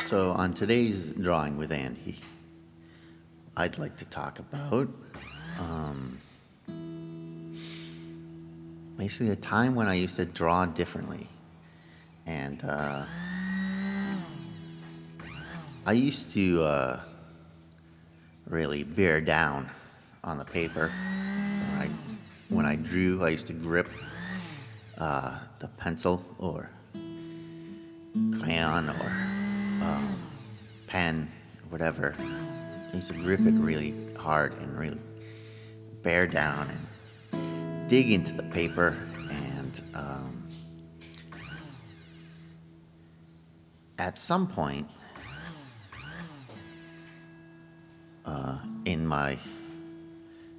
So, on today's Drawing with Andy, I'd like to talk about um, basically a time when I used to draw differently. And I used to really bear down on the paper. When I drew, I used to grip the pencil or crayon or pen, or whatever. I used to grip it really hard and really bear down and dig into the paper. And at some point in my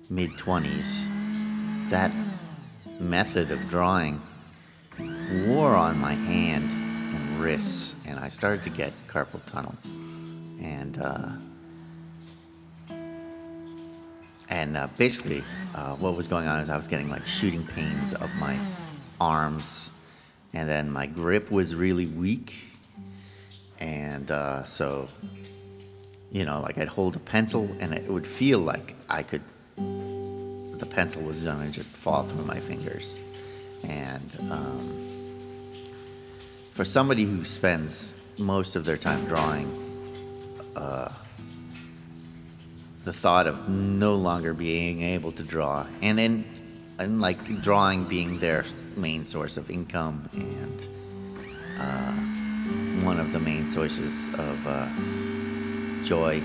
mid-20s, that method of drawing wore on my hand and wrists, and I started to get carpal tunnel. And basically, what was going on is I was getting like shooting pains of my arms, and then my grip was really weak. And so, like I'd hold a pencil, and it would feel like the pencil was gonna just fall through my fingers. And for somebody who spends most of their time drawing, the thought of no longer being able to draw, and like drawing being their main source of income and one of the main sources of joy,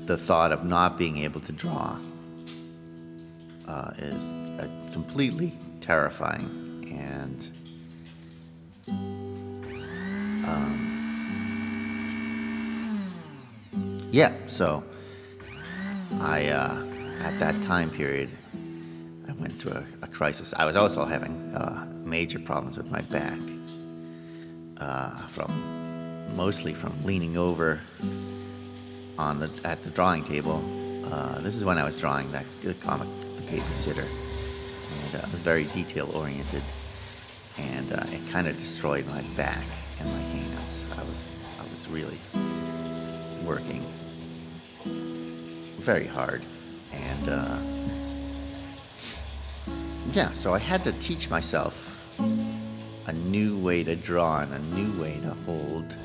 the thought of not being able to draw is completely terrifying. And so I at that time period, I went through a crisis. I was also having major problems with my back, mostly from leaning over at the drawing table. This is when I was drawing the comic, The Babysitter, and it was very detail oriented, and it kind of destroyed my back and my hands. I was really working very hard, and so I had to teach myself a new way to draw and a new way to hold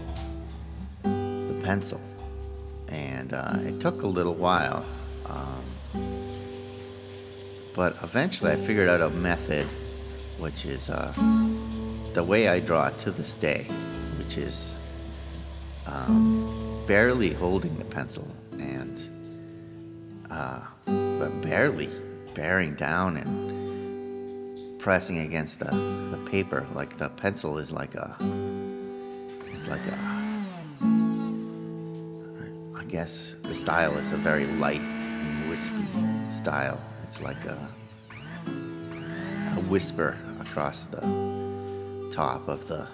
the pencil. And it took a little while, but eventually I figured out a method, which is the way I draw to this day, which is barely holding the pencil and but barely bearing down and pressing against the paper. Like the pencil is like a I guess the style is a very light and wispy style. It's like a whisper across the top of the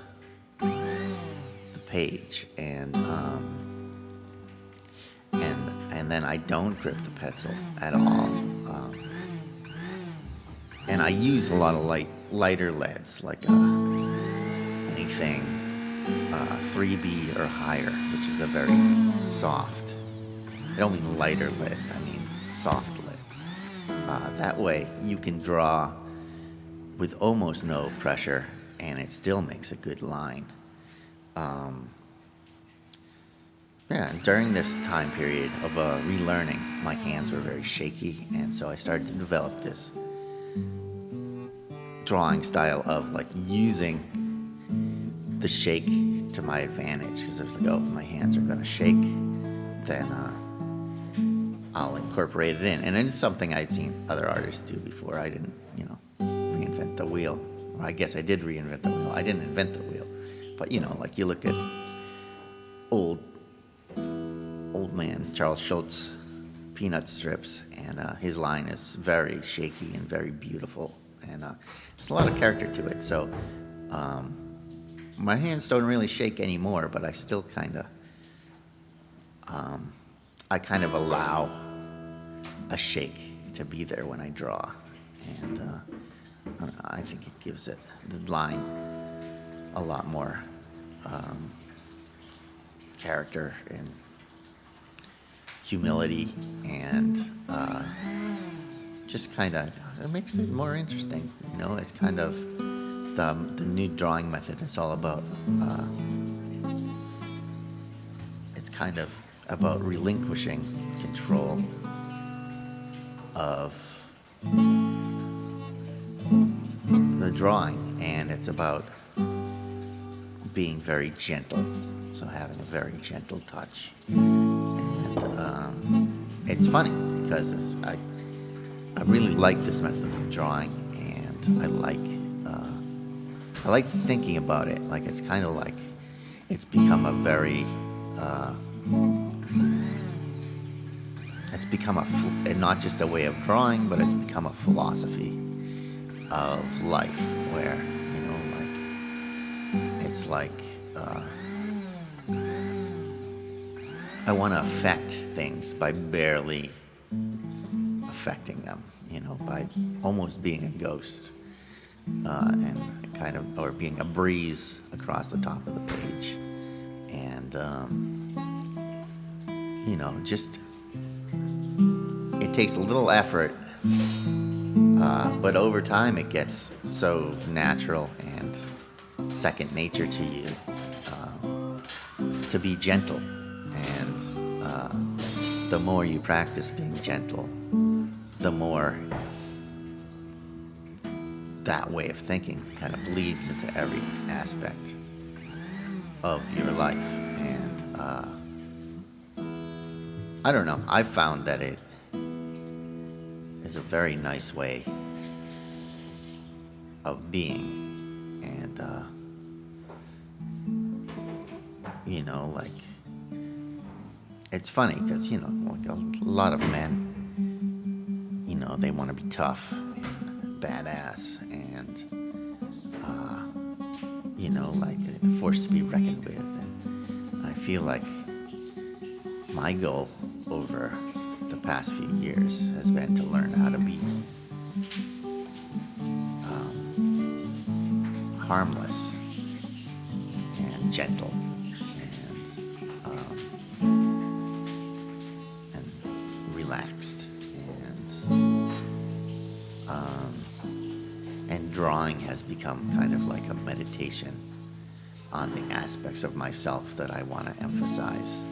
page, and then I don't grip the pencil at all, and I use a lot of lighter leads, like anything 3B or higher, which is a very soft. I don't mean lighter leads, I mean soft leads. That way you can draw with almost no pressure, and it still makes a good line. During this time period of relearning, my hands were very shaky, and so I started to develop this drawing style of like using the shake to my advantage, because I was like, oh, if my hands are gonna shake, then I'll incorporate it in. And it's something I'd seen other artists do before. I didn't, reinvent the wheel. Or I guess I did reinvent the wheel. I didn't invent the wheel, but like you look at old man Charles Schultz peanut strips, and his line is very shaky and very beautiful, and there's a lot of character to it. So my hands don't really shake anymore, but I still kind of allow a shake to be there when I draw, and I think it gives it the line a lot more um, character and humility, and just kind of it makes it more interesting. It's kind of the new drawing method. It's kind of about relinquishing control of the drawing, and it's about being very gentle. So having a very gentle touch, and it's funny because I really like this method of drawing, and I like thinking about it. Like it's kind of like it's become a very it's become not just a way of drawing, but it's become a philosophy of life, where it's like I want to affect things by barely affecting them, by almost being a ghost, and kind of, or being a breeze across the top of the page, and just it takes a little effort, but over time it gets so natural and second nature to you, to be gentle. And the more you practice being gentle, the more that way of thinking kind of bleeds into every aspect of your life. And I don't know, I've found that it is a very nice way of being. And like, it's funny because like a lot of men, they want to be tough and badass, and like a force to be reckoned with. And I feel like my goal over the past few years has been to learn how to be harmless and gentle, and relaxed, and drawing has become kind of like a meditation on the aspects of myself that I want to emphasize.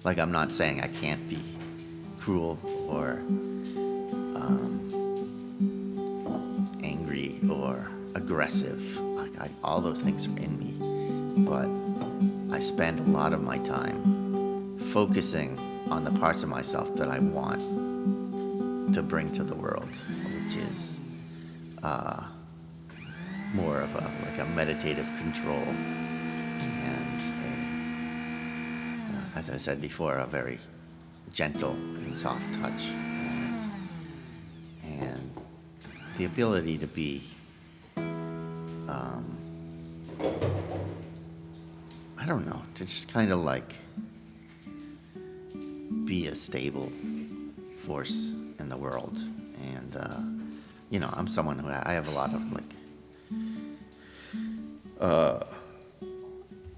Like, I'm not saying I can't be cruel or angry or aggressive. Like, all those things are in me, but I spend a lot of my time focusing on the parts of myself that I want to bring to the world, which is more of a meditative control, and as I said before, a very gentle and soft touch, and the ability to be I don't know, to just kind of like be a stable force in the world. And I'm someone who I have a lot of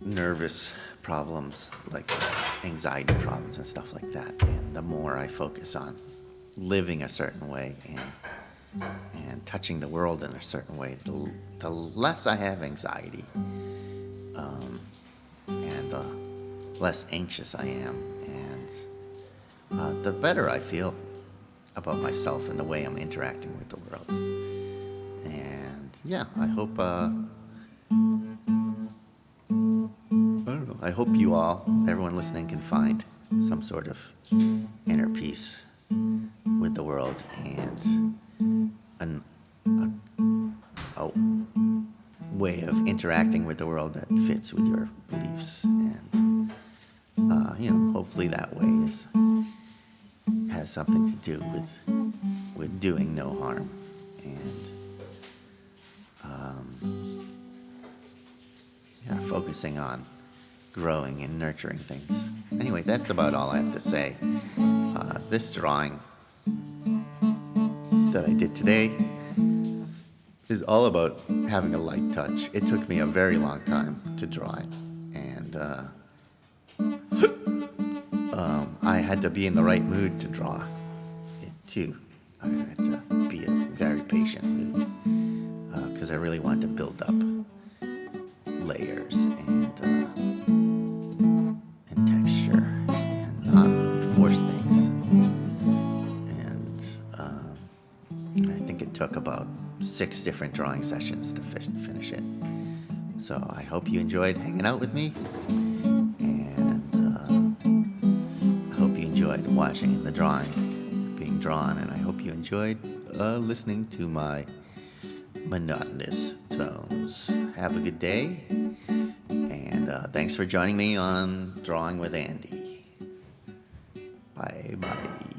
nervous problems, like anxiety problems and stuff like that. And the more I focus on living a certain way and touching the world in a certain way, the less I have anxiety, and the less anxious I am, and the better I feel about myself and the way I'm interacting with the world. And yeah, I hope I hope you all, everyone listening, can find some sort of inner peace with the world, and a way of interacting with the world that fits with your beliefs. And hopefully that way has something to do with doing no harm, and focusing on growing and nurturing things. Anyway, that's about all I have to say. This drawing that I did today is all about having a light touch. It took me a very long time to draw it, and I had to be in the right mood to draw it too. I had to be in a very patient mood because I really wanted to build up layers and texture and not really force things. And I think it took about 6 different drawing sessions to finish it. So I hope you enjoyed hanging out with me, and I hope you enjoyed watching the drawing being drawn, and I hope you enjoyed listening to my monotonous tones. Have a good day, and thanks for joining me on Drawing with Andy. Bye-bye.